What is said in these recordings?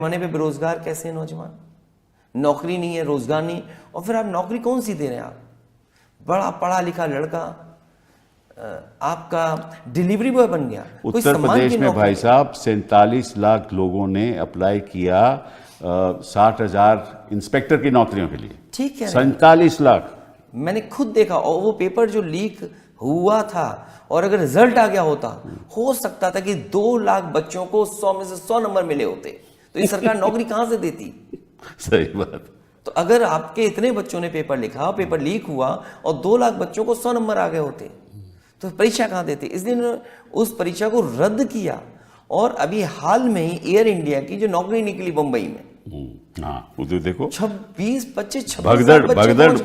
पैमाने पे बेरोजगार कैसे हैं नौजवान, नौकरी नहीं है, रोजगार नहीं, और फिर आप नौकरी कौन सी दे रहे हैं? आप बड़ा पढ़ा लिखा लड़का आपका डिलीवरी बॉय बन गया। उत्तर प्रदेश में भाई साहब 47 लाख लोगों ने अप्लाई किया 60,000 इंस्पेक्टर की नौकरियों के लिए। ठीक है, 47 लाख मैंने खुद देखा। और वो पेपर जो लीक हुआ था, और अगर रिजल्ट आ गया होता, हो सकता था कि 2 लाख बच्चों को 100 में से 100 नंबर मिले होते। तो ये सरकार नौकरी कहां से देती? सही बात। तो अगर आपके इतने बच्चों ने पेपर लिखा, पेपर लीक हुआ और 2 लाख बच्चों को 100 नंबर आ गए होते, तो परीक्षा कहां देते? इसलिए उन्होंने उस परीक्षा को रद्द किया। और अभी हाल में ही एयर इंडिया की जो नौकरी निकली मुंबई में, हाँ वो तो देखो 26 25 भगदड़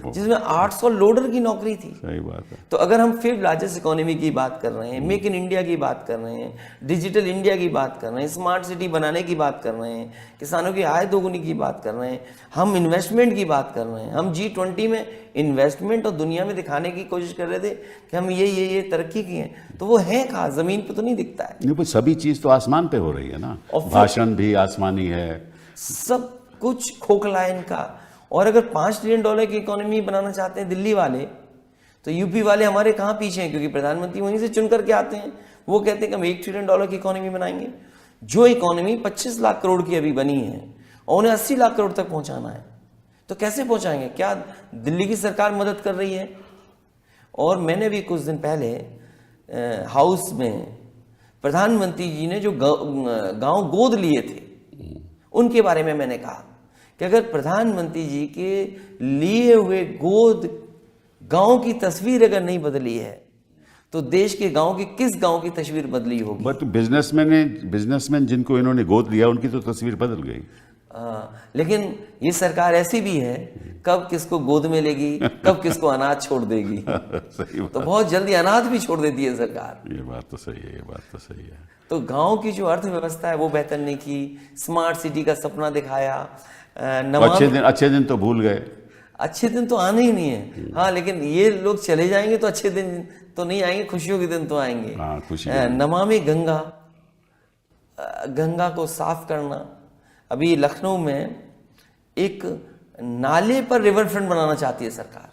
जिसमें 800 लोडर की नौकरी थी। सही बात है। तो अगर हम फिर लार्जेस्ट इकोनॉमी की बात कर रहे हैं, मेक इन इंडिया की बात कर रहे हैं, डिजिटल इंडिया की बात कर रहे हैं, स्मार्ट सिटी बनाने की बात कर रहे हैं, किसानों की आय दोगुनी की बात कर रहे हैं, हम इन्वेस्टमेंट की बात कर रहे हैं, हम G20 में इन्वेस्टमेंट और दुनिया में दिखाने की कोशिश कर रहे थे कि हम ये तरक्की की हैं, तो वो है कहाँ? जमीन पे तो नहीं दिखता है। नहीं, सभी चीज तो आसमान पे हो रही है ना, भाषण भी आसमानी है, सब कुछ खोखला है इनका। और अगर $5 ट्रिलियन की इकोनॉमी बनाना चाहते हैं दिल्ली वाले, तो यूपी वाले हमारे कहाँ पीछे हैं? क्योंकि प्रधानमंत्री वहीं से चुन करके आते हैं। वो कहते हैं कि हम $1 ट्रिलियन की इकोनॉमी बनाएंगे। जो इकोनॉमी 25 लाख करोड़ की अभी बनी है और उन्हें 80 लाख करोड़ तक पहुंचाना है, तो कैसे पहुंचाएंगे? क्या दिल्ली की सरकार मदद कर रही है? और मैंने भी कुछ दिन पहले हाउस में प्रधानमंत्री जी ने जो गांव गोद लिए थे, उनके बारे में मैंने कहा कि अगर प्रधानमंत्री जी के लिए हुए गोद गांव की तस्वीर अगर नहीं बदली है, तो देश के गांव की किस गांव की तस्वीर बदली होगी? बट बिजनेसमैन जिनको इन्होंने गोद लिया उनकी तो तस्वीर बदल गई। लेकिन ये सरकार ऐसी भी है, कब किसको गोद में लेगी, कब किसको अनाथ छोड़ देगी। सही बात। तो बहुत जल्दी अनाथ भी छोड़ देती है सरकार। ये बात तो सही है, ये बात तो सही है। तो गांव की जो अर्थव्यवस्था है वो बेहतर नहीं की, स्मार्ट सिटी का सपना दिखाया। अच्छे दिन तो भूल गए। अच्छे दिन तो आने ही नहीं है। हाँ, लेकिन ये लोग चले जाएंगे तो अच्छे दिन तो नहीं आएंगे, खुशियों के दिन तो आएंगे। हाँ, खुशी। नमामि गंगा, गंगा को साफ करना। अभी लखनऊ में एक नाले पर रिवर फ्रंट बनाना चाहती है सरकार।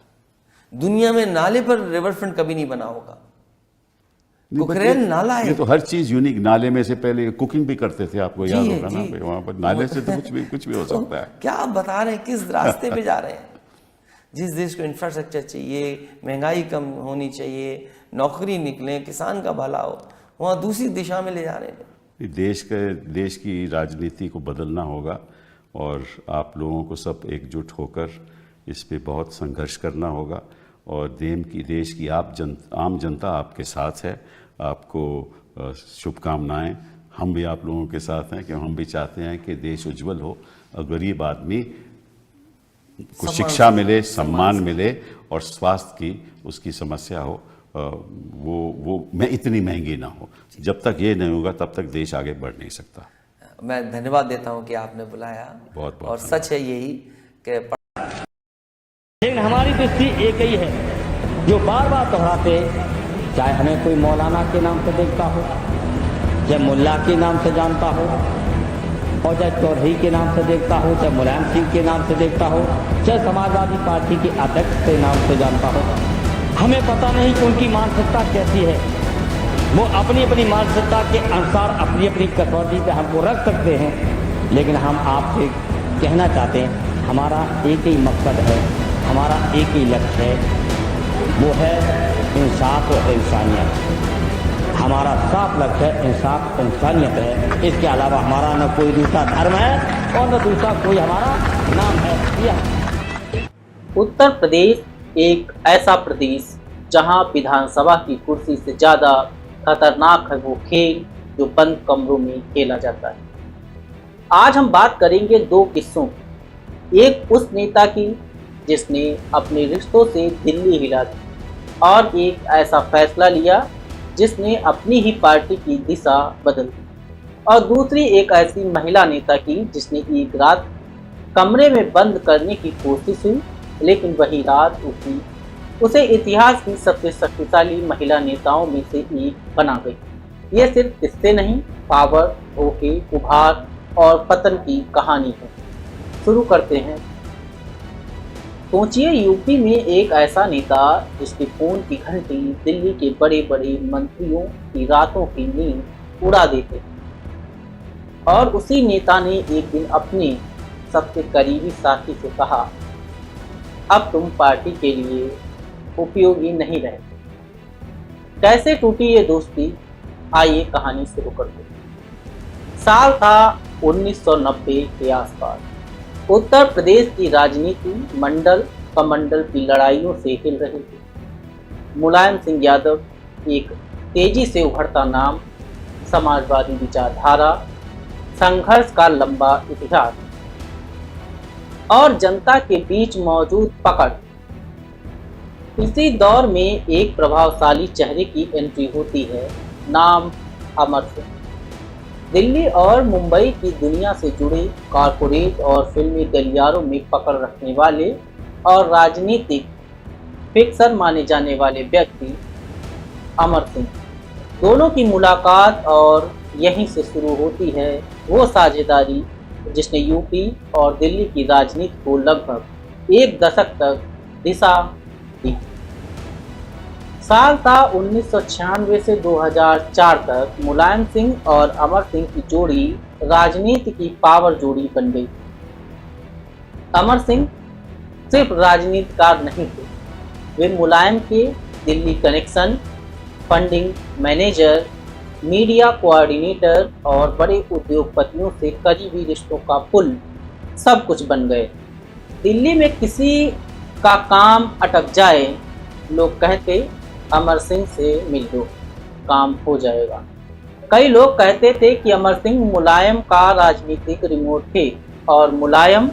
दुनिया में नाले पर रिवर फ्रंट कभी नहीं बना होगा। कुकरेल नाला है। ये तो हर चीज यूनिक। नाले में से पहले कुकिंग भी करते थे, आपको याद होगा ना, वहां पर नाले से तो कुछ भी हो सकता है। क्या आप बता रहे हैं, किस रास्ते पे जा रहे हैं? जिस देश को इंफ्रास्ट्रक्चर चाहिए, महंगाई कम होनी चाहिए, नौकरी निकले, किसान का भला हो, वहां दूसरी दिशा में ले जा रहे हैं। देश की राजनीति को बदलना होगा और आप लोगों को सब एकजुट होकर इस पे बहुत संघर्ष करना होगा। और देश की आम जनता आपके साथ है। आपको शुभकामनाएं। हम भी आप लोगों के साथ हैं कि हम भी चाहते हैं कि देश उज्जवल हो और गरीब आदमी को शिक्षा मिले, सम्मान मिले और स्वास्थ्य की उसकी समस्या हो वो मैं इतनी महंगी ना हो। जब तक ये नहीं होगा तब तक देश आगे बढ़ नहीं सकता। मैं धन्यवाद देता हूं कि आपने बुलाया। बहुत और सच है यही कि लेकिन हमारी दृष्टि एक ही है, जो बार बार दोहराते, चाहे हमें कोई मौलाना के नाम से देखता हो, चाहे मुल्ला के नाम से जानता हो, और चाहे चौधरी के नाम से देखता हो, चाहे मुलायम सिंह के नाम से देखता हो, चाहे समाजवादी पार्टी के अध्यक्ष के नाम से जानता हो। हमें पता नहीं कि उनकी मानसिकता कैसी है। वो अपनी अपनी मानसिकता के अनुसार अपनी अपनी कसौटी पे हमको रख सकते हैं, लेकिन हम आपसे कहना चाहते हैं, हमारा एक ही मकसद है, हमारा एक ही लक्ष्य है, वो है इंसाफ और इंसानियत। हमारा साफ लक्ष्य है, इंसाफ इंसानियत है। इसके अलावा हमारा न कोई दूसरा धर्म है और न दूसरा कोई हमारा नाम है। उत्तर प्रदेश एक ऐसा प्रदेश जहां विधानसभा की कुर्सी से ज़्यादा खतरनाक है वो खेल जो बंद कमरों में खेला जाता है। आज हम बात करेंगे 2 किस्सों की। एक उस नेता की जिसने अपने रिश्तों से दिल्ली हिला दी, और एक ऐसा फैसला लिया जिसने अपनी ही पार्टी की दिशा बदल दी। और दूसरी एक ऐसी महिला नेता की जिसने एक रात कमरे में बंद करने की कोशिश हुई, लेकिन वही रात उसे इतिहास की सबसे शक्तिशाली महिला नेताओं में से एक बना गई। ये सिर्फ किस्से नहीं, पावर, धोखे, उभार और पतन की कहानी है। शुरू करते हैं। सोचिए, यूपी में एक ऐसा नेता जिसके फोन की घंटी दिल्ली के बड़े बड़े मंत्रियों की रातों की नींद उड़ा देते, और उसी नेता ने एक दिन अपने सबसे करीबी साथी से कहा, अब तुम पार्टी के लिए उपयोगी नहीं रहे। कैसे टूटी ये दोस्ती, आइए कहानी शुरू करते हैं। साल था 1990 के आसपास। उत्तर प्रदेश की राजनीति मंडल कमंडल की लड़ाइयों से हिल रही थी। मुलायम सिंह यादव एक तेजी से उभरता नाम, समाजवादी विचारधारा, संघर्ष का लंबा इतिहास और जनता के बीच मौजूद पकड़। इसी दौर में एक प्रभावशाली चेहरे की एंट्री होती है, नाम अमर सिंह। दिल्ली और मुंबई की दुनिया से जुड़े कॉरपोरेट और फिल्मी गलियारों में पकड़ रखने वाले और राजनीतिक फिक्सर माने जाने वाले व्यक्ति अमर सिंह। दोनों की मुलाकात और यहीं से शुरू होती है वो साझेदारी जिसने यूपी और दिल्ली की राजनीति को लगभग एक दशक तक दिशा दी। साल था 1996 से 2004 तक मुलायम सिंह और अमर सिंह की जोड़ी राजनीति की पावर जोड़ी बन गई। अमर सिंह सिर्फ राजनीतिकार नहीं थे, वे मुलायम के Delhi connection, funding manager, media coordinator और बड़े उद्योगपतियों से करीबी रिश्तों का पुल सब कुछ बन गए। दिल्ली में किसी का काम अटक जाए, लोग कहते अमर सिंह से मिल लो, काम हो जाएगा। कई लोग कहते थे कि अमर सिंह मुलायम का राजनीतिक रिमोट थे और मुलायम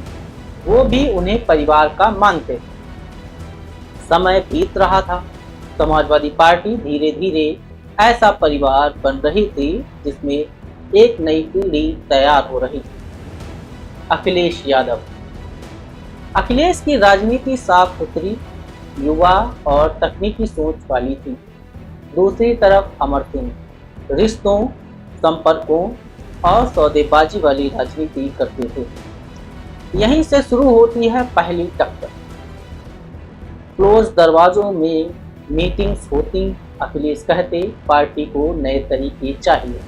वो भी उन्हें परिवार का मानते। समय बीत रहा था, समाजवादी पार्टी धीरे धीरे ऐसा परिवार बन रही थी जिसमें एक नई पीढ़ी तैयार हो रही थी। अखिलेश यादव। अखिलेश की राजनीति साफ सुथरी, युवा और तकनीकी सोच वाली थी। दूसरी तरफ अमर सिंह रिश्तों, संपर्कों और सौदेबाजी वाली राजनीति करते थे। यहीं से शुरू होती है पहली टक्कर। क्लोज दरवाजों में मीटिंग्स होती। अखिलेश कहते पार्टी को नए तरीके चाहिए,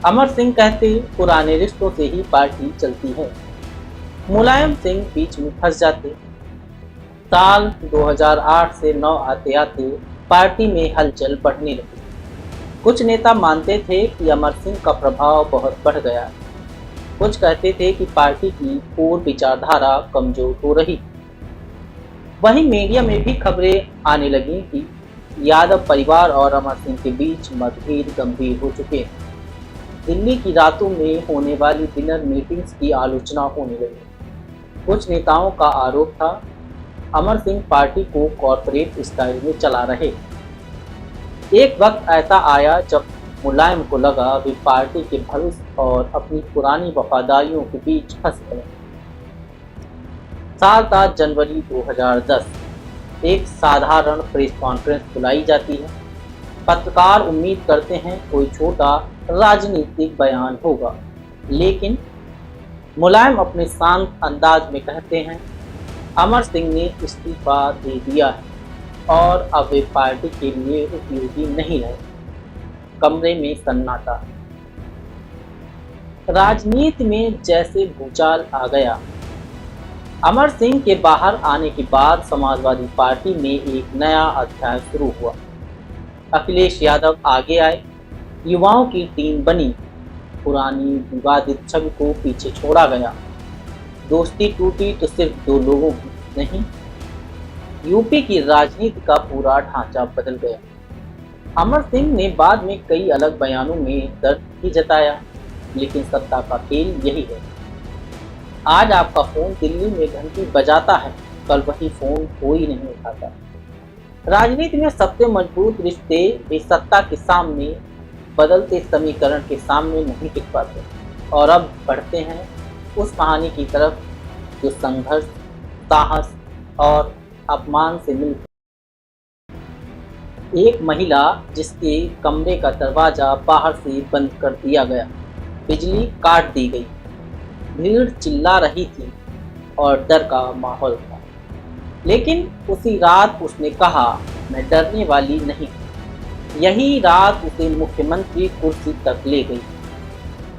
अमर सिंह कहते पुराने रिश्तों से ही पार्टी चलती है। मुलायम सिंह बीच में फंस जाते। साल 2008 से 9 आते आते पार्टी में हलचल बढ़ने लगी। कुछ नेता मानते थे कि अमर सिंह का प्रभाव बहुत बढ़ गया, कुछ कहते थे कि पार्टी की पूर्व विचारधारा कमजोर हो रही। वहीं मीडिया में भी खबरें आने लगी कि यादव परिवार और अमर सिंह के बीच मतभेद गंभीर हो चुके हैं। दिल्ली की रातों में होने वाली डिनर मीटिंग्स की आलोचना होने लगी। कुछ नेताओं का आरोप था अमर सिंह पार्टी को कॉर्पोरेट स्टाइल में चला रहे। एक वक्त ऐसा आया जब मुलायम को लगा वे पार्टी के भविष्य और अपनी पुरानी वफादारियों के बीच फंस गए। साल था जनवरी 2010। एक साधारण प्रेस कॉन्फ्रेंस बुलाई जाती है। पत्रकार उम्मीद करते हैं कोई छोटा राजनीतिक बयान होगा, लेकिन मुलायम अपने शांत अंदाज में कहते हैं अमर सिंह ने इस्तीफा दे दिया है और अब वे पार्टी के लिए उपयोगी नहीं रहे। कमरे में सन्नाटा। राजनीति में जैसे भूचाल आ गया। अमर सिंह के बाहर आने के बाद समाजवादी पार्टी में एक नया अध्याय शुरू हुआ। अखिलेश यादव आगे आए, युवाओं की टीम बनी, पुरानी विवादित छवि को पीछे छोड़ा गया। दोस्ती टूटी तो सिर्फ दो लोगों की नहीं, यूपी की राजनीति का पूरा ढांचा बदल गया। अमर सिंह ने बाद में कई अलग बयानों में दर्द भी जताया, लेकिन सत्ता का खेल यही है। आज आपका फोन दिल्ली में घंटी बजाता है, कल वही फोन कोई नहीं उठाता। राजनीति में सबसे मजबूत रिश्ते भी सत्ता के सामने, बदलते समीकरण के सामने नहीं टिक पाते। और अब बढ़ते हैं उस कहानी की तरफ जो संघर्ष, साहस और अपमान से मिलती। एक महिला जिसके कमरे का दरवाजा बाहर से बंद कर दिया गया, बिजली काट दी गई। भीड़ चिल्ला रही थी और डर का माहौल था। लेकिन उसी रात उसने कहा, मैं डरने वाली नहीं। यही रात उसे मुख्यमंत्री कुर्सी तक ले गई।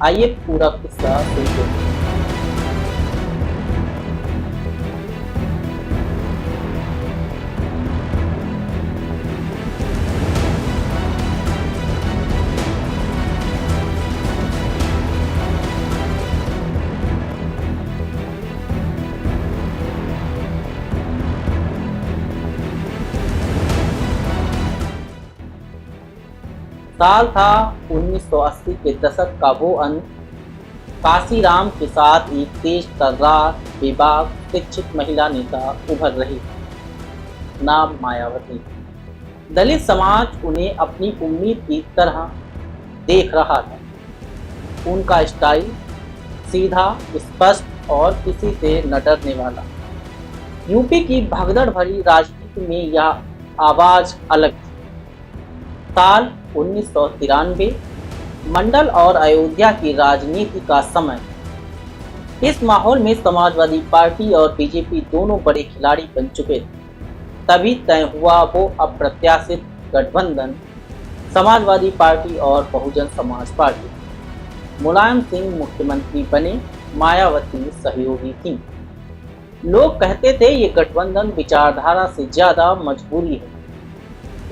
आइए पूरा किस्सा सुनते हैं। साल था 1980 के दशक का वो अंत। काशीराम के साथ एक तेज तर्रार, बेबाक, शिक्षित महिला नेता उभर रही, नाम मायावती। दलित समाज उन्हें अपनी उम्मीद की तरह देख रहा था। उनका स्टाइल सीधा, स्पष्ट और किसी से न डरने वाला। यूपी की भगदड़ भरी राजनीति में यह आवाज अलग थी। साल 1993, मंडल और अयोध्या की राजनीति का समय। इस माहौल में समाजवादी पार्टी और बीजेपी दोनों बड़े खिलाड़ी बन चुके थे। तभी तय हुआ वो अप्रत्याशित गठबंधन, समाजवादी पार्टी और बहुजन समाज पार्टी। मुलायम सिंह मुख्यमंत्री बने, मायावती सहयोगी थी। लोग कहते थे ये गठबंधन विचारधारा से ज्यादा मजबूरी है,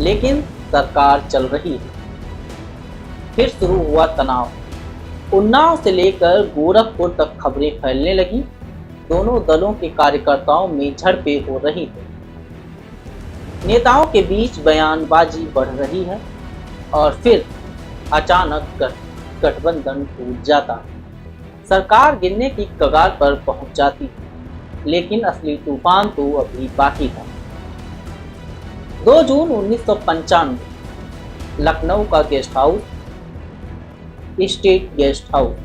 लेकिन सरकार चल रही है। फिर शुरू हुआ तनाव। उन्नाव से लेकर गोरखपुर तक खबरें फैलने लगी। दोनों दलों के कार्यकर्ताओं में झड़पें हो रही थी। नेताओं के बीच बयानबाजी बढ़ रही है और फिर अचानक गठबंधन टूट जाता। सरकार गिरने की कगार पर पहुंच जाती, लेकिन असली तूफान तो अभी बाकी था। 2 जून 1995, लखनऊ का guest house, state guest house.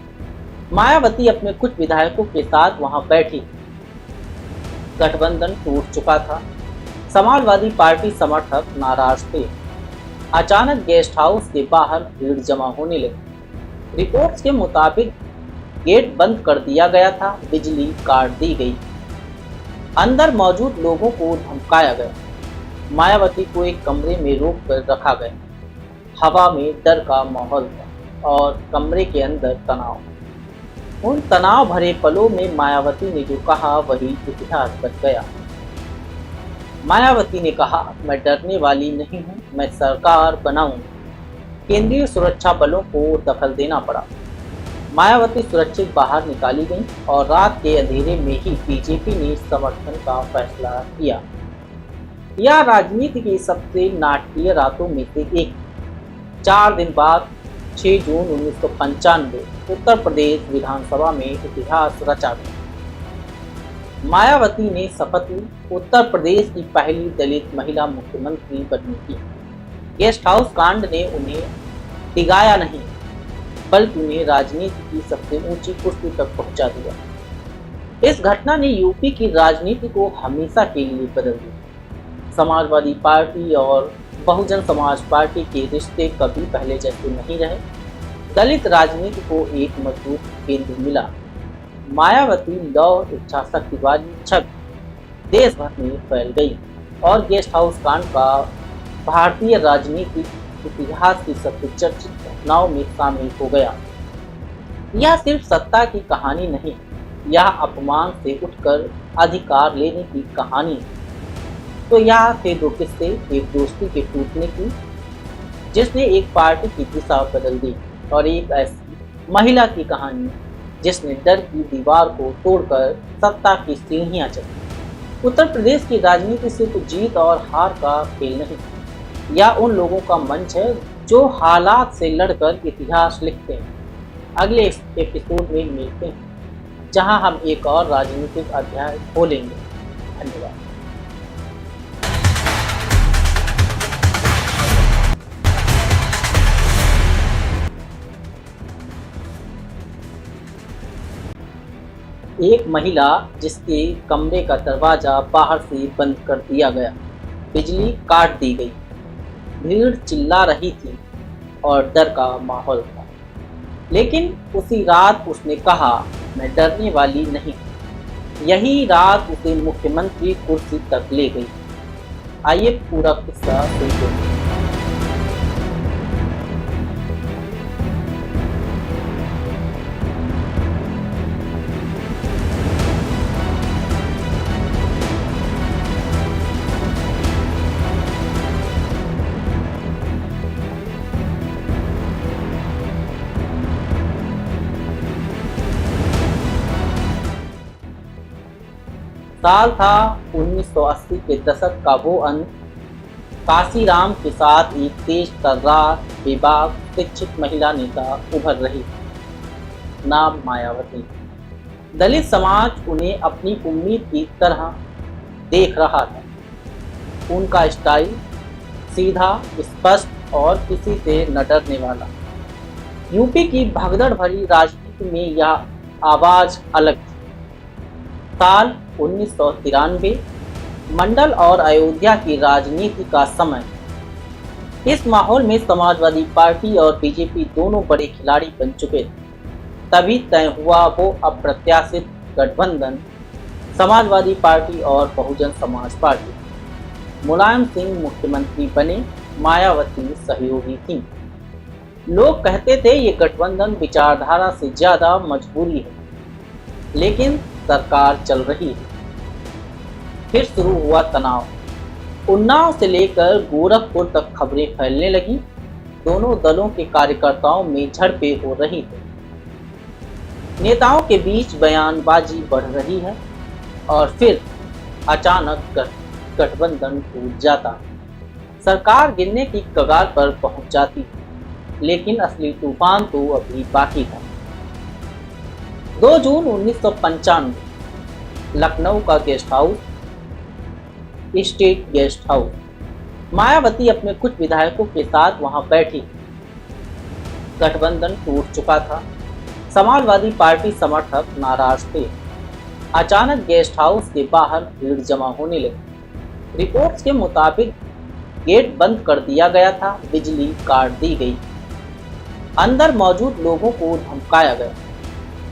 Mayawati अपने कुछ विधायकों के साथ वहां बैठी। गठबंधन टूट चुका था। समाजवादी पार्टी समर्थक नाराज थे। अचानक गेस्ट हाउस के बाहर भीड़ जमा होने लगी। रिपोर्ट्स के मुताबिक गेट बंद कर दिया गया था, बिजली काट दी गई, अंदर मौजूद लोगों को धमकाया गया। मायावती को एक कमरे में रोक कर रखा गया। हवा में डर का माहौल था और कमरे के अंदर तनाव। उन तनाव भरे पलों में मायावती ने जो कहा वही इतिहास बन गया। मायावती ने कहा, मैं डरने वाली नहीं हूं, मैं सरकार बनाऊंगी। केंद्रीय सुरक्षा बलों को दखल देना पड़ा। मायावती सुरक्षित बाहर निकाली गई और रात के अंधेरे में ही बीजेपी ने समर्थन का फैसला किया। यह राजनीति की सबसे नाटकीय रातों में से एक। 4 दिन बाद 6 जून 1995 उत्तर प्रदेश विधानसभा में इतिहास रचा गया। मायावती ने शपथ ली, उत्तर प्रदेश की पहली दलित महिला मुख्यमंत्री बनने की। गेस्ट हाउस कांड ने उन्हें डिगाया नहीं, बल्कि उन्हें राजनीति की सबसे ऊंची कुर्सी तक पहुंचा दिया। इस घटना ने यूपी की राजनीति को हमेशा के लिए बदल दिया। समाजवादी पार्टी और बहुजन समाज पार्टी के रिश्ते कभी पहले जैसे नहीं रहे। दलित राजनीति को एक मजबूत केंद्र मिला। मायावती लौ इच्छा शक्ति वाली छवि देश भर में फैल गई और गेस्ट हाउस कांड का भारतीय राजनीतिक इतिहास की सबसे चर्चित घटनाओं में शामिल हो गया। यह सिर्फ सत्ता की कहानी नहीं, यह अपमान से उठकर अधिकार लेने की कहानी है। तो यहाँ थे 2 किस्से, एक दोस्ती के टूटने की जिसने एक पार्टी की दिशा बदल दी, और एक ऐसी महिला की कहानी जिसने डर की दीवार को तोड़कर सत्ता की सीढ़ियां चढ़ी। उत्तर प्रदेश की राजनीति सिर्फ जीत और हार का खेल नहीं, यह उन लोगों का मंच है जो हालात से लड़कर इतिहास लिखते हैं। अगले एपिसोड में मिलते हैं, जहां हम एक और राजनीतिक अध्याय खोलेंगे। धन्यवाद। एक महिला जिसके कमरे का दरवाजा बाहर से बंद कर दिया गया, बिजली काट दी गई, भीड़ चिल्ला रही थी और डर का माहौल था। लेकिन उसी रात उसने कहा, मैं डरने वाली नहीं। यही रात उसे मुख्यमंत्री कुर्सी तक ले गई। आइए पूरा किस्सा सुनते हैं। साल था 1980 के दशक का वो अंत। काशीराम के साथ एक तेज तर्रार बेबाक शिक्षित महिला नेता उभर रही, नाम मायावती। दलित समाज उन्हें अपनी उम्मीद की तरह देख रहा था। उनका स्टाइल सीधा, स्पष्ट और किसी से न डरने वाला। यूपी की भगदड़ भरी राजनीति में यह आवाज अलग थी। साल 1993 मंडल और अयोध्या की राजनीति का समय। इस माहौल में समाजवादी पार्टी और बीजेपी दोनों बड़े खिलाड़ी बन चुके थे। तभी तय हुआ वो अप्रत्याशित गठबंधन, समाजवादी पार्टी और बहुजन समाज पार्टी। मुलायम सिंह मुख्यमंत्री बने, मायावती सहयोगी थी। लोग कहते थे ये गठबंधन विचारधारा से ज्यादा मजबूरी है, लेकिन सरकार चल रही है। फिर शुरू हुआ तनाव। उन्नाव से लेकर गोरखपुर तक खबरें फैलने लगी। दोनों दलों के कार्यकर्ताओं में झड़पें हो रही थी। नेताओं के बीच बयानबाजी बढ़ रही है और फिर अचानक गठबंधन टूट जाता। सरकार गिरने की कगार पर पहुंच जाती, लेकिन असली तूफान तो अभी बाकी था। 2 जून 1995 लखनऊ का guest house, state guest house. Mayawati अपने कुछ विधायकों के साथ वहां बैठी। गठबंधन टूट चुका था। समाजवादी पार्टी समर्थक नाराज थे। अचानक गेस्ट हाउस के बाहर भीड़ जमा होने लगी। रिपोर्ट्स के मुताबिक गेट बंद कर दिया गया था, बिजली काट दी गई, अंदर मौजूद लोगों को धमकाया गया।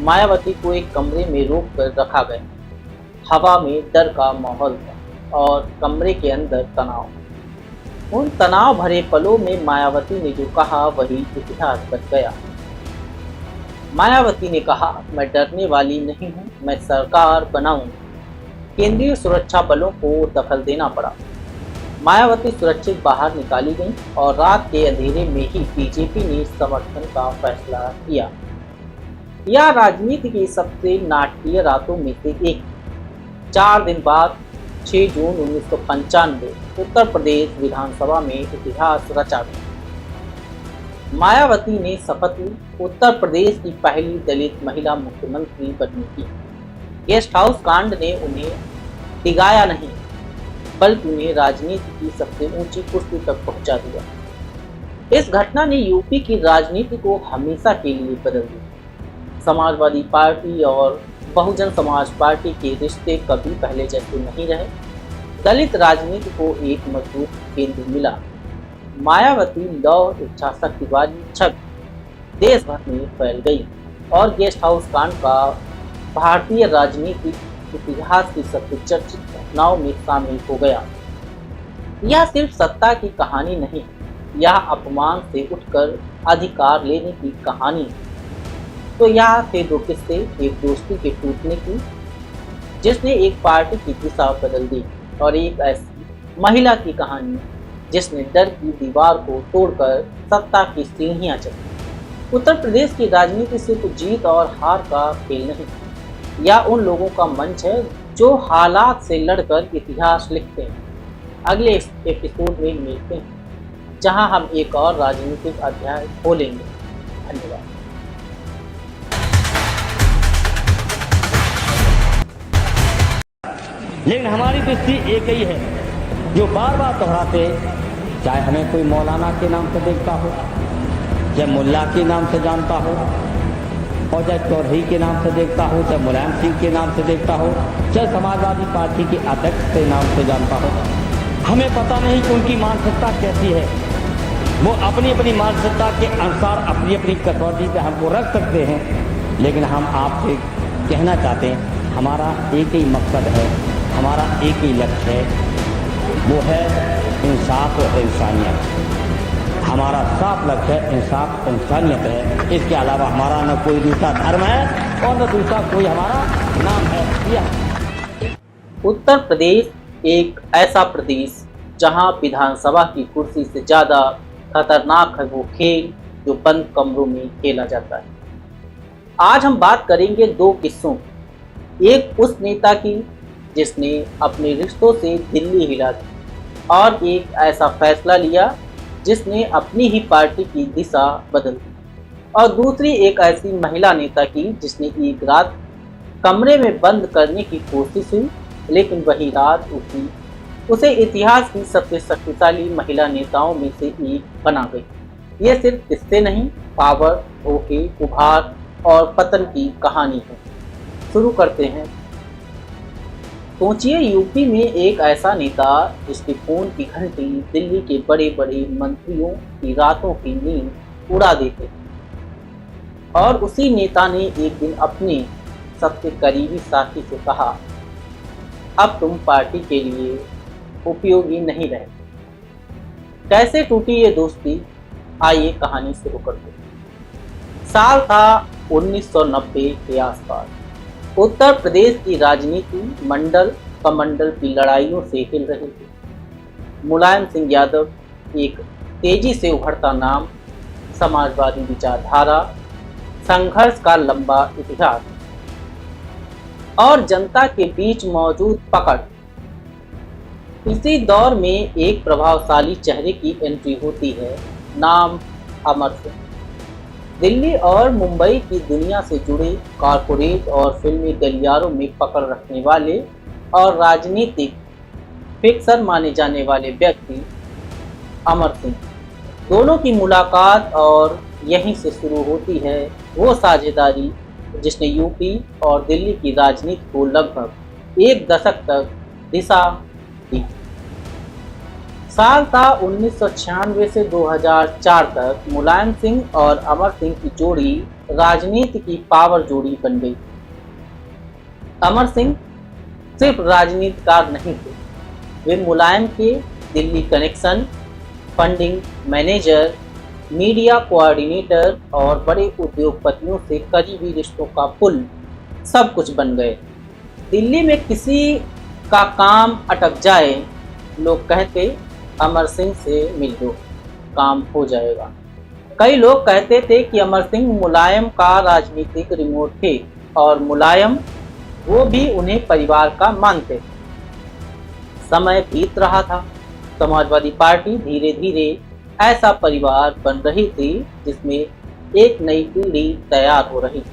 मायावती को एक कमरे में रोक कर रखा गया। हवा में डर का माहौल था और कमरे के अंदर तनाव। उन तनाव भरे पलों में मायावती ने जो कहा वही इतिहास बन गया। मायावती ने कहा, मैं डरने वाली नहीं हूँ, मैं सरकार बनाऊंगी। केंद्रीय सुरक्षा बलों को दखल देना पड़ा। मायावती सुरक्षित बाहर निकाली गई और रात के अंधेरे में ही बीजेपी ने समर्थन का फैसला किया। यह राजनीति की सबसे नाटकीय रातों में से एक। 4 दिन बाद 6 जून 1995 उत्तर प्रदेश विधानसभा में इतिहास रचा गया। मायावती ने शपथ ली, उत्तर प्रदेश की पहली दलित महिला मुख्यमंत्री बनने की। गेस्ट हाउस कांड ने उन्हें डिगाया नहीं, बल्कि उन्हें राजनीति की सबसे ऊंची कुर्सी तक पहुंचा दिया। इस घटना ने यूपी की राजनीति को हमेशा के लिए बदल दिया। समाजवादी पार्टी और बहुजन समाज पार्टी के रिश्ते कभी पहले जैसे नहीं रहे। दलित राजनीति को एक मजबूत केंद्र मिला। मायावती लौ इच्छा शक्ति वाली छवि देश भर में फैल गई और गेस्ट हाउस कांड का भारतीय राजनीतिक इतिहास की सबसे चर्चित घटनाओं में शामिल हो गया। यह सिर्फ सत्ता की कहानी नहीं, यह अपमान से उठकर अधिकार लेने की कहानी है। तो यहाँ थे 2 किस्से, एक दोस्ती के टूटने की जिसने एक पार्टी की दिशा बदल दी, और एक ऐसी महिला की कहानी जिसने डर की दीवार को तोड़कर सत्ता की सीढ़ियां चढ़ी। उत्तर प्रदेश की राजनीति सिर्फ जीत और हार का खेल नहीं, यह उन लोगों का मंच है जो हालात से लड़कर इतिहास लिखते हैं। अगले एपिसोड में मिलते हैं, जहां हम एक और राजनीतिक अध्याय खोलेंगे। धन्यवाद। लेकिन हमारी दृष्टि एक ही है, जो बार बार दोहराते, चाहे हमें कोई मौलाना के नाम से देखता हो, चाहे मुल्ला के नाम से जानता हो, और चाहे चौधरी के नाम से देखता हो, चाहे मुलायम सिंह के नाम से देखता हो, चाहे समाजवादी पार्टी के अध्यक्ष के नाम से जानता हो। हमें पता नहीं कि उनकी मानसिकता कैसी है, वो अपनी अपनी मानसिकता के अनुसार अपनी अपनी कसौटी पे हमको रख सकते हैं, लेकिन हम आपसे कहना चाहते हैं हमारा एक ही मकसद है, हमारा एक ही लक्ष्य है, वो है इंसाफ और इंसानियत। हमारा साफ लक्ष्य है इंसाफ इंसानियत है। इसके अलावा हमारा न कोई दूसरा धर्म है और न दूसरा कोई हमारा नाम है। यह उत्तर प्रदेश एक ऐसा प्रदेश जहां विधानसभा की कुर्सी से ज़्यादा खतरनाक है वो खेल जो बंद कमरों में खेला जाता है। आज हम बात करेंगे दो किस्सों की। एक उस नेता की जिसने अपने रिश्तों से दिल्ली हिला दी, और एक ऐसा फैसला लिया जिसने अपनी ही पार्टी की दिशा बदल दी, और दूसरी एक ऐसी महिला नेता की जिसने एक रात कमरे में बंद करने की कोशिश हुई, लेकिन वही रात उसे इतिहास की सबसे शक्तिशाली महिला नेताओं में से एक बना गई। ये सिर्फ किस्से नहीं, पावर, धोखे, उभार और पतन की कहानी है। शुरू करते हैं। सोचिए, यूपी में एक ऐसा नेता जिसके फोन की घंटी दिल्ली के बड़े बड़े मंत्रियों की रातों की नींद उड़ा देते, और उसी नेता ने एक दिन अपने सबसे करीबी साथी से कहा, अब तुम पार्टी के लिए उपयोगी नहीं रहे। कैसे टूटी ये दोस्ती, आइए कहानी शुरू करते हैं। साल था 1990 के आसपास। उत्तर प्रदेश की राजनीति मंडल कमंडल की लड़ाइयों से हिल रही थी। मुलायम सिंह यादव एक तेजी से उभरता नाम, समाजवादी विचारधारा, संघर्ष का लंबा इतिहास और जनता के बीच मौजूद पकड़। इसी दौर में एक प्रभावशाली चेहरे की एंट्री होती है, नाम अमर सिंह। दिल्ली और मुंबई की दुनिया से जुड़े कॉरपोरेट और फिल्मी गलियारों में पकड़ रखने वाले और राजनीतिक फिक्सर माने जाने वाले व्यक्ति अमर सिंह। दोनों की मुलाकात और यहीं से शुरू होती है वो साझेदारी जिसने यूपी और दिल्ली की राजनीति को लगभग एक दशक तक दिशा दी। साल था 1996 से 2004 तक मुलायम सिंह और अमर सिंह की जोड़ी राजनीति की पावर जोड़ी बन गई। अमर सिंह सिर्फ राजनीतिकार नहीं थे, वे मुलायम के Delhi connection, funding manager, media coordinator और बड़े उद्योगपतियों से करीबी रिश्तों का पुल सब कुछ बन गए। दिल्ली में किसी का काम अटक जाए, लोग कहते अमर सिंह से मिल लो, काम हो जाएगा। कई लोग कहते थे कि अमर सिंह मुलायम का राजनीतिक रिमोट थे और मुलायम वो भी उन्हें परिवार का मानते। समय बीत रहा था, समाजवादी पार्टी धीरे धीरे ऐसा परिवार बन रही थी जिसमें एक नई पीढ़ी तैयार हो रही थी।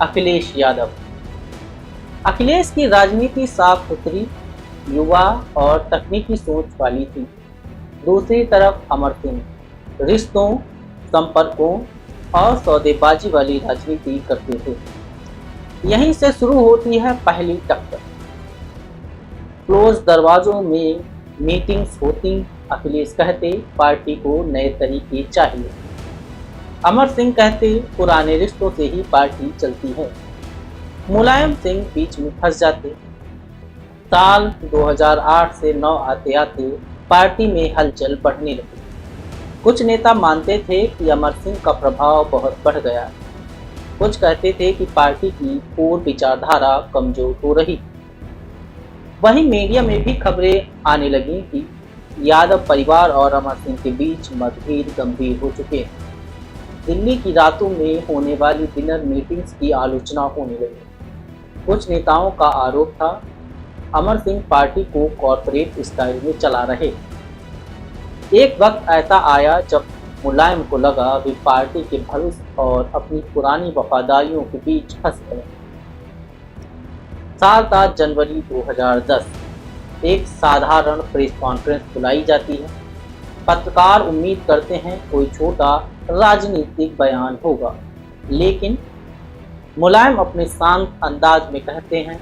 अखिलेश यादव। अखिलेश की राजनीति साफ सुथरी, युवा और तकनीकी सोच वाली थी। दूसरी तरफ अमर सिंह रिश्तों, संपर्कों और सौदेबाजी वाली राजनीति करते थे। यहीं से शुरू होती है पहली टक्कर। क्लोज दरवाजों में मीटिंग्स होती। अखिलेश कहते पार्टी को नए तरीके चाहिए, अमर सिंह कहते पुराने रिश्तों से ही पार्टी चलती है। मुलायम सिंह बीच में फंस जाते। साल 2008 से 9 आते आते पार्टी में हलचल बढ़ने लगी। कुछ नेता मानते थे कि अमर सिंह का प्रभाव बहुत बढ़ गया, कुछ कहते थे कि पार्टी की पूर्व विचारधारा कमजोर हो रही। वहीं मीडिया में भी खबरें आने लगी कि यादव परिवार और अमर सिंह के बीच मतभेद गंभीर हो चुके हैं। दिल्ली की रातों में होने वाली डिनर मीटिंग्स की आलोचना होने लगी। कुछ नेताओं का आरोप था अमर सिंह पार्टी को कॉर्पोरेट स्टाइल में चला रहे। एक वक्त ऐसा आया जब मुलायम को लगा वे पार्टी के भविष्य और अपनी पुरानी वफादारियों के बीच फंस गए। साल था जनवरी 2010। एक साधारण प्रेस कॉन्फ्रेंस बुलाई जाती है। पत्रकार उम्मीद करते हैं कोई छोटा राजनीतिक बयान होगा, लेकिन मुलायम अपने शांत अंदाज में कहते हैं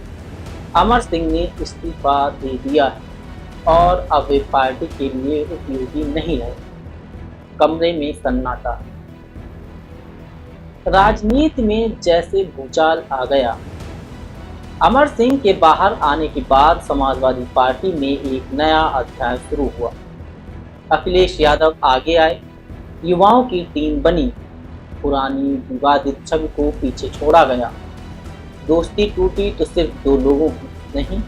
अमर सिंह ने इस्तीफा दे दिया है और अब वे पार्टी के लिए उपयोगी नहीं रहे। कमरे में सन्नाटा। राजनीति में जैसे भूचाल आ गया। अमर सिंह के बाहर आने के बाद समाजवादी पार्टी में एक नया अध्याय शुरू हुआ। अखिलेश यादव आगे आए, युवाओं की टीम बनी, पुरानी विवादित छवि को पीछे छोड़ा गया। दोस्ती टूटी तो सिर्फ दो लोगों की नहीं,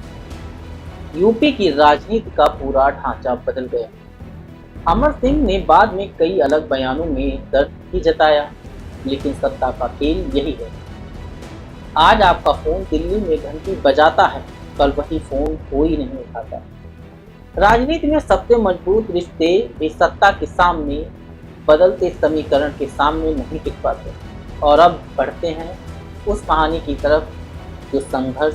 यूपी की राजनीति का पूरा ढांचा बदल गया। अमर सिंह ने बाद में कई अलग बयानों में दर्द भी जताया, लेकिन सत्ता का खेल यही है। आज आपका फोन दिल्ली में घंटी बजाता है, कल वही फोन कोई नहीं उठाता। राजनीति में सबसे मजबूत रिश्ते भी सत्ता के सामने, बदलते समीकरण के सामने नहीं टिक पाते। और अब बढ़ते हैं उस कहानी की तरफ जो संघर्ष,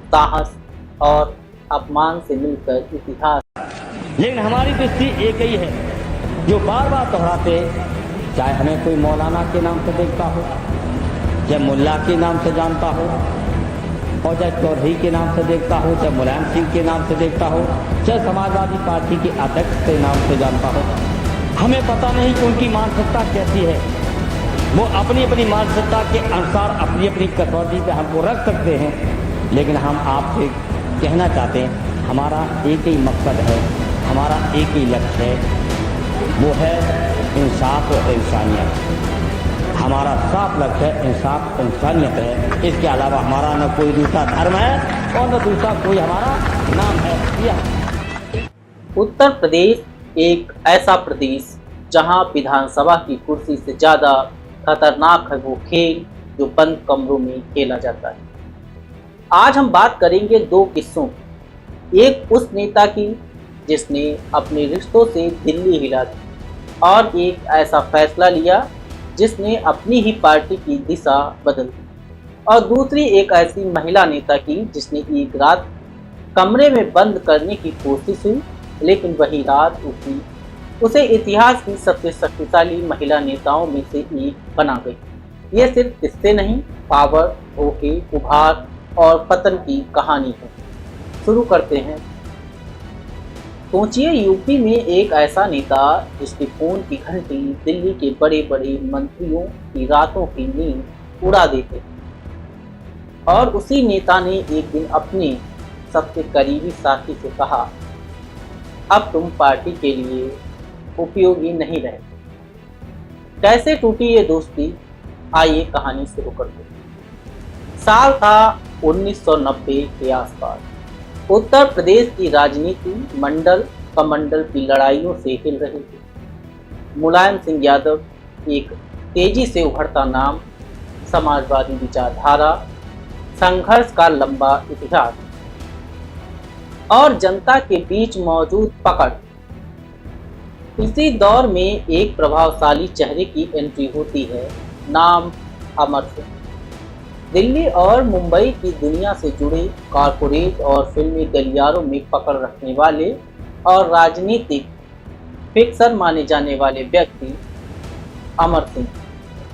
साहस और अपमान से मिलकर इतिहास। लेकिन हमारी दृष्टि एक ही है जो बार बार दोहराते, चाहे हमें कोई मौलाना के नाम से देखता हो, चाहे मुल्ला के नाम से जानता हो, और चाहे चौधरी के नाम से देखता हो, चाहे मुलायम सिंह के नाम से देखता हो, चाहे समाजवादी पार्टी के अध्यक्ष के नाम से जानता हो। हमें पता नहीं कि उनकी मानसिकता कैसी है। वो अपनी अपनी मानसिकता के अनुसार अपनी अपनी कसौटी पे हमको रख सकते हैं, लेकिन हम आपसे कहना चाहते हैं हमारा एक ही मकसद है, हमारा एक ही लक्ष्य है, वो है इंसाफ और इंसानियत। हमारा साफ लक्ष्य है, इंसाफ इंसानियत है। इसके अलावा हमारा न कोई दूसरा धर्म है और न दूसरा कोई हमारा नाम है। यह उत्तर प्रदेश एक ऐसा प्रदेश जहां विधानसभा की कुर्सी से ज्यादा खतरनाक है वो खेल जो बंद कमरों में खेला जाता है। आज हम बात करेंगे दो किस्सों की। एक उस नेता की जिसने अपने रिश्तों से दिल्ली हिला दी, और एक ऐसा फैसला लिया जिसने अपनी ही पार्टी की दिशा बदल दी। और दूसरी एक ऐसी महिला नेता की जिसने एक रात कमरे में बंद करने की कोशिश हुई, लेकिन वही रात उसे इतिहास की सबसे शक्तिशाली महिला नेताओं में से एक बना गई। ये सिर्फ किस्से नहीं, पावर, धोखे, उभार और पतन की कहानी है। शुरू करते हैं। सोचिए, यूपी में एक ऐसा नेता जिसके फोन की घंटी दिल्ली के बड़े बड़े मंत्रियों की रातों की नींद उड़ा देते, और उसी नेता ने एक दिन अपने सबसे करीबी साथी से कहा, अब तुम पार्टी के लिए उपयोगी नहीं रहे। कैसे टूटी ये दोस्ती, आइए कहानी शुरू करते हैं। साल था 1990 के आसपास। उत्तर प्रदेश की राजनीति मंडल कमंडल की लड़ाइयों से हिल रही थी। मुलायम सिंह यादव एक तेजी से उभरता नाम, समाजवादी विचारधारा, संघर्ष का लंबा इतिहास और जनता के बीच मौजूद पकड़। इसी दौर में एक प्रभावशाली चेहरे की एंट्री होती है, नाम अमर सिंह। दिल्ली और मुंबई की दुनिया से जुड़े कॉरपोरेट और फिल्मी गलियारों में पकड़ रखने वाले और राजनीतिक फिक्सर माने जाने वाले व्यक्ति अमर सिंह।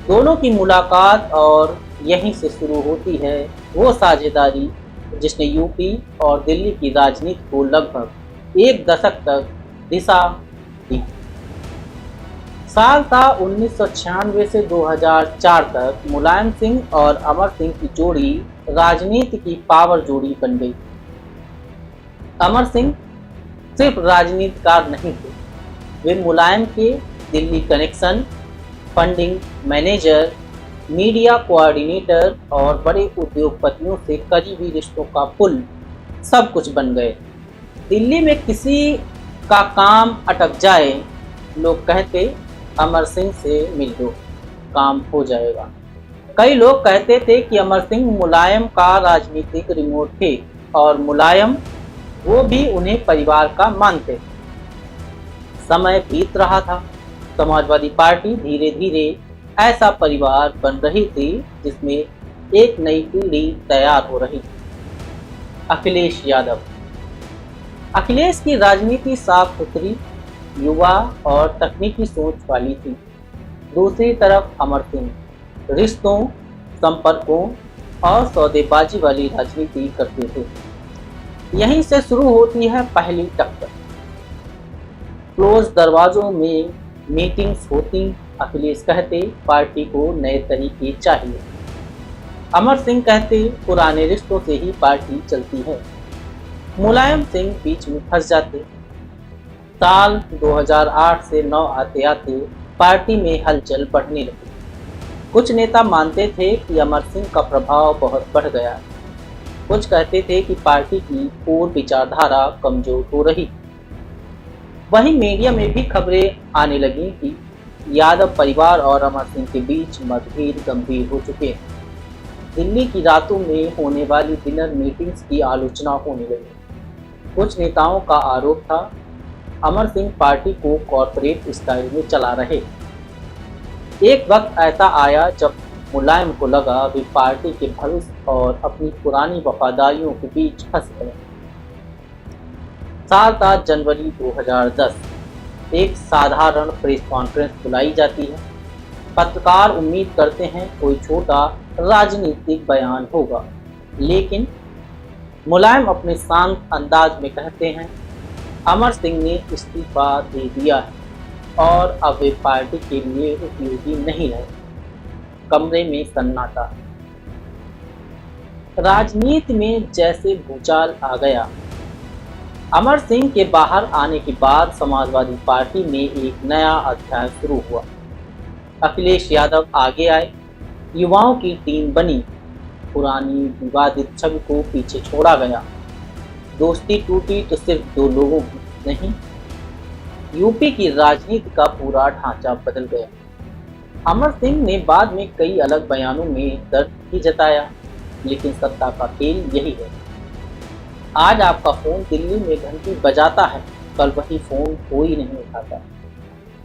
दोनों की मुलाकात और यहीं से शुरू होती है वो साझेदारी जिसने यूपी और दिल्ली की राजनीति को लगभग एक दशक तक दिशा दी। साल था 1996 से 2004 तक मुलायम सिंह और अमर सिंह की जोड़ी राजनीति की पावर जोड़ी बन गई। अमर सिंह सिर्फ राजनीतिकार नहीं थे, वे मुलायम के Delhi connection, funding manager, media coordinator और बड़े उद्योगपतियों से करीबी रिश्तों का पुल सब कुछ बन गए। दिल्ली में किसी का काम अटक जाए, लोग कहते अमर सिंह से मिल लो, काम हो जाएगा। कई लोग कहते थे कि अमर सिंह मुलायम का राजनीतिक रिमोट थे और मुलायम वो भी उन्हें परिवार का मानते। समय बीत रहा था, समाजवादी पार्टी धीरे धीरे ऐसा परिवार बन रही थी जिसमें एक नई पीढ़ी तैयार हो रही थी। अखिलेश यादव। अखिलेश की राजनीति साफ सुथरी, युवा और तकनीकी सोच वाली थी। दूसरी तरफ अमर सिंह रिश्तों, संपर्कों और सौदेबाजी वाली राजनीति करते थे। यहीं से शुरू होती है पहली टक्कर। क्लोज दरवाजों में मीटिंग्स होती, अखिलेश कहते पार्टी को नए तरीके चाहिए। अमर सिंह कहते पुराने रिश्तों से ही पार्टी चलती है। मुलायम सिंह बीच में फंस जाते। साल 2008 से 9 आते आते पार्टी में हलचल बढ़ने लगी। कुछ नेता मानते थे कि अमर सिंह का प्रभाव बहुत बढ़ गया। कुछ कहते थे कि पार्टी की पूर्व विचारधारा कमजोर हो रही। वहीं मीडिया में भी खबरें आने लगी कि यादव परिवार और अमर सिंह के बीच मतभेद गंभीर हो चुके हैं। दिल्ली की रातों में होने वाली डिनर मीटिंग्स की आलोचना होने लगी। कुछ नेताओं का आरोप था अमर सिंह पार्टी को कॉर्पोरेट स्टाइल में चला रहे। एक वक्त ऐसा आया जब मुलायम को लगा वे पार्टी के भविष्य और अपनी पुरानी वफादारियों के बीच फंस गए। साल था जनवरी 2010। एक साधारण प्रेस कॉन्फ्रेंस बुलाई जाती है। पत्रकार उम्मीद करते हैं कोई छोटा राजनीतिक बयान होगा, लेकिन मुलायम अपने शांत अंदाज में कहते हैं अमर सिंह ने इस्तीफा दे दिया है और अब वे पार्टी के लिए उपयोगी नहीं रहे। कमरे में सन्नाटा। राजनीति में जैसे भूचाल आ गया। अमर सिंह के बाहर आने के बाद समाजवादी पार्टी में एक नया अध्याय शुरू हुआ। अखिलेश यादव आगे आए, युवाओं की टीम बनी, पुरानी विवादित छवि को पीछे छोड़ा गया। दोस्ती टूटी तो सिर्फ दो लोगों की नहीं, यूपी की राजनीति का पूरा ढांचा बदल गया। अमर सिंह ने बाद में कई अलग बयानों में दर्द भी जताया, लेकिन सत्ता का खेल यही है। आज आपका फोन दिल्ली में घंटी बजाता है, कल वही फोन कोई नहीं उठाता।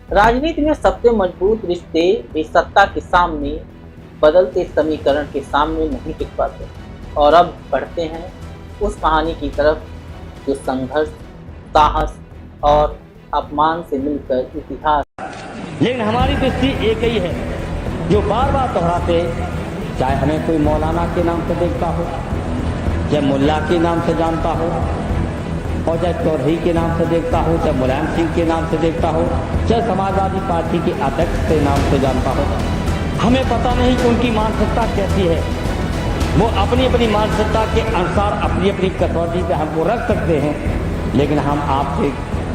राजनीति में सबसे मजबूत रिश्ते वे सत्ता के सामने, बदलते समीकरण के सामने नहीं टिक पाते। और अब बढ़ते हैं उस कहानी की तरफ जो संघर्ष, साहस और अपमान से मिलकर इतिहास। लेकिन हमारी दृष्टि एक ही है जो बार बार दोहराते, चाहे हमें कोई मौलाना के नाम से देखता हो, चाहे मुल्ला के नाम से जानता हो, और चाहे चौधरी के नाम से देखता हो, चाहे मुलायम सिंह के नाम से देखता हो, चाहे समाजवादी पार्टी के अध्यक्ष के नाम से जानता हो। हमें पता नहीं कि उनकी मानसिकता कैसी है। वो अपनी अपनी मानसिकता के अनुसार अपनी अपनी कसौटी पे हमको रख सकते हैं, लेकिन हम आपसे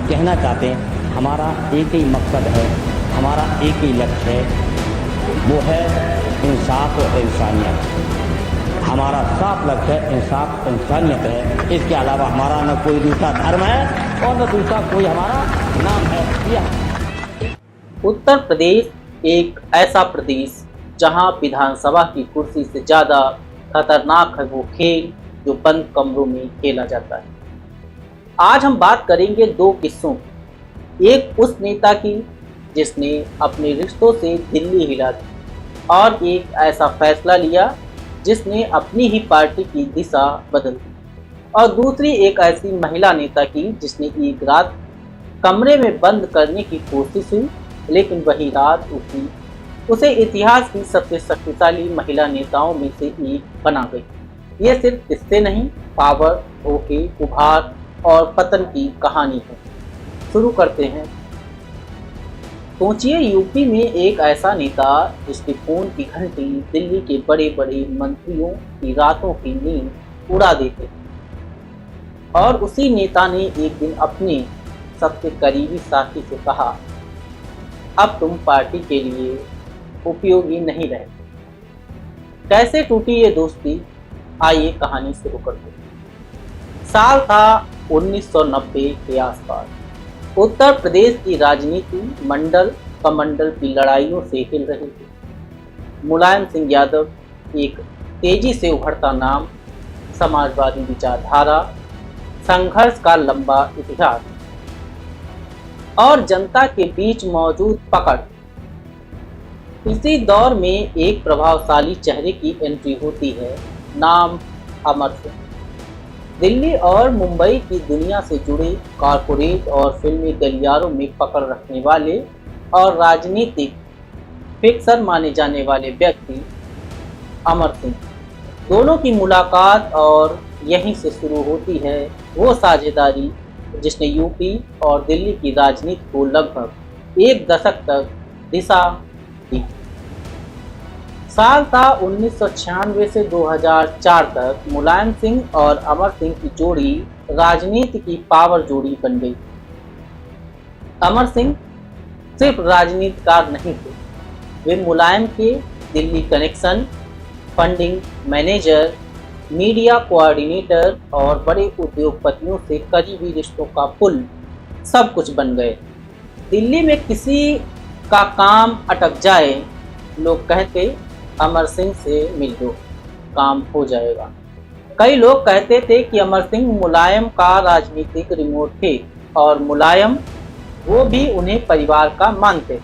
कहना चाहते हैं हमारा एक ही मकसद है, हमारा एक ही लक्ष्य है, वो है इंसाफ और इंसानियत। हमारा साफ लक्ष्य है, इंसाफ इंसानियत है। इसके अलावा हमारा न कोई दूसरा धर्म है और न दूसरा कोई हमारा नाम है। उत्तर प्रदेश एक ऐसा प्रदेश जहां विधानसभा की कुर्सी से ज़्यादा खतरनाक है वो खेल जो बंद कमरों में खेला जाता है। आज हम बात करेंगे दो किस्सों की। एक उस नेता की जिसने अपने रिश्तों से दिल्ली हिला दी, और एक ऐसा फैसला लिया जिसने अपनी ही पार्टी की दिशा बदल दी। और दूसरी एक ऐसी महिला नेता की जिसने एक रात कमरे में बंद करने की कोशिश हुई, लेकिन वही रात उसे इतिहास की सबसे शक्तिशाली महिला नेताओं में से एक बना गई। ये सिर्फ किस्से नहीं, पावर, धोखे, उभार और पतन की कहानी है। शुरू करते हैं। सोचिए, यूपी में एक ऐसा नेता जिसके फोन की घंटी दिल्ली के बड़े बड़े मंत्रियों की रातों की नींद उड़ा देते, और उसी नेता ने एक दिन अपने सबसे करीबी साथी से कहा, अब तुम पार्टी के लिए उपयोगी नहीं रहे। कैसे टूटी ये दोस्ती? आइए कहानी शुरू करते हैं। साल था 1990 के आसपास। उत्तर प्रदेश की राजनीति मंडल कमंडल की लड़ाइयों से हिल रही थी। मुलायम सिंह यादव एक तेजी से उभरता नाम, समाजवादी विचारधारा, संघर्ष का लंबा इतिहास और जनता के बीच मौजूद पकड़। इसी दौर में एक प्रभावशाली चेहरे की एंट्री होती है, नाम अमर सिंह। दिल्ली और मुंबई की दुनिया से जुड़े कॉरपोरेट और फिल्मी गलियारों में पकड़ रखने वाले और राजनीतिक फिक्सर माने जाने वाले व्यक्ति अमर सिंह। दोनों की मुलाकात और यहीं से शुरू होती है वो साझेदारी जिसने यूपी और दिल्ली की राजनीति को लगभग एक दशक तक दिशा दी। साल था 1996 से 2004 तक मुलायम सिंह और अमर सिंह की जोड़ी राजनीति की पावर जोड़ी बन गई। अमर सिंह सिर्फ राजनीतिकार नहीं थे, वे मुलायम के Delhi connection, funding manager, media coordinator और बड़े उद्योगपतियों से करीबी रिश्तों का पुल सब कुछ बन गए। दिल्ली में किसी का काम अटक जाए, लोग कहते अमर सिंह से मिल लो, काम हो जाएगा। कई लोग कहते थे कि अमर सिंह मुलायम का राजनीतिक रिमोट थे और मुलायम वो भी उन्हें परिवार का मानते।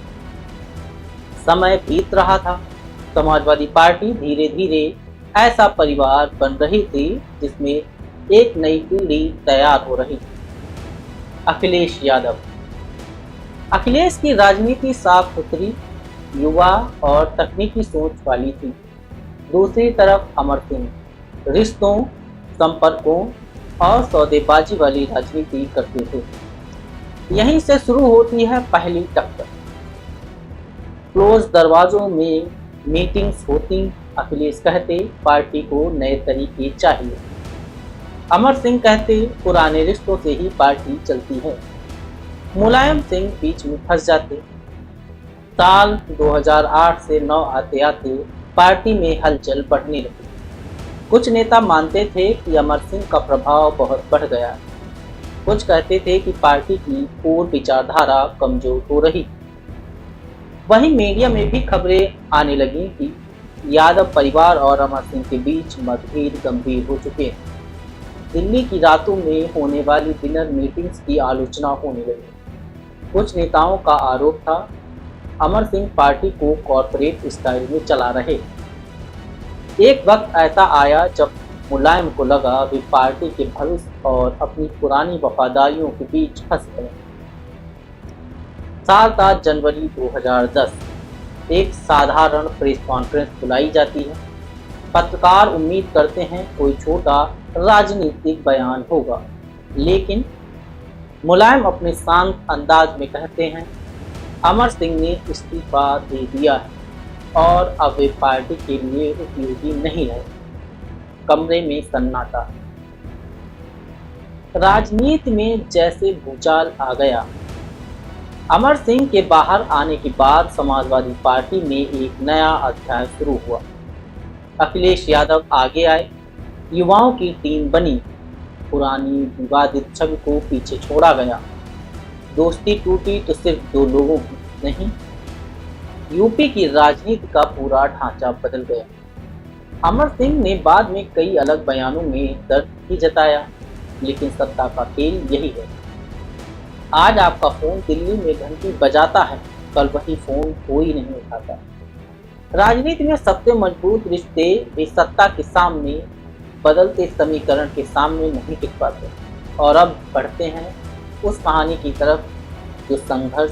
समय बीत रहा था, समाजवादी पार्टी धीरे धीरे ऐसा परिवार बन रही थी जिसमें एक नई पीढ़ी तैयार हो रही थी। अखिलेश यादव। अखिलेश की राजनीति साफ सुथरी, युवा और तकनीकी सोच वाली थी। दूसरी तरफ अमर सिंह रिश्तों, संपर्कों और सौदेबाजी वाली राजनीति करते थे। यहीं से शुरू होती है पहली टक्कर। क्लोज दरवाजों में मीटिंग्स होती। अखिलेश कहते पार्टी को नए तरीके चाहिए। अमर सिंह कहते पुराने रिश्तों से ही पार्टी चलती है। मुलायम सिंह बीच में फंस जाते। साल 2008 से 9 आते आते पार्टी में हलचल बढ़ने लगी। कुछ नेता मानते थे कि अमर सिंह का प्रभाव बहुत बढ़ गया। कुछ कहते थे कि पार्टी की पूर्व विचारधारा कमजोर हो रही। वहीं मीडिया में भी खबरें आने लगी कि यादव परिवार और अमर सिंह के बीच मतभेद गंभीर हो चुके हैं। दिल्ली की रातों में होने वाली डिनर मीटिंग्स की आलोचना होने लगी। कुछ नेताओं का आरोप था अमर सिंह पार्टी को कॉरपोरेट स्टाइल में चला रहे। एक वक्त ऐसा आया जब मुलायम को लगा वे पार्टी के भविष्य और अपनी पुरानी वफादारियों के बीच फंस गए। साल था जनवरी 2010। एक साधारण प्रेस कॉन्फ्रेंस बुलाई जाती है। पत्रकार उम्मीद करते हैं कोई छोटा राजनीतिक बयान होगा, लेकिन मुलायम अपने शांत अंदाज में कहते हैं अमर सिंह ने इस्तीफा दे दिया है और अब वे पार्टी के लिए उपयोगी नहीं रहे। कमरे में सन्नाटा। राजनीति में जैसे भूचाल आ गया। अमर सिंह के बाहर आने के बाद समाजवादी पार्टी में एक नया अध्याय शुरू हुआ। अखिलेश यादव आगे आए, युवाओं की टीम बनी, पुरानी विवादित छवि को पीछे छोड़ा गया। दोस्ती टूटी तो सिर्फ दो लोगों की नहीं, यूपी की राजनीति का पूरा ढांचा बदल गया। अमर सिंह ने बाद में कई अलग बयानों में दर्द भी जताया, लेकिन सत्ता का खेल यही है। आज आपका फोन दिल्ली में घंटी बजाता है, कल वही फोन कोई नहीं उठाता। राजनीति में सबसे मजबूत रिश्ते भी सत्ता के सामने, बदलते समीकरण के सामने नहीं टिक पाते। और अब बढ़ते हैं उस कहानी की तरफ जो संघर्ष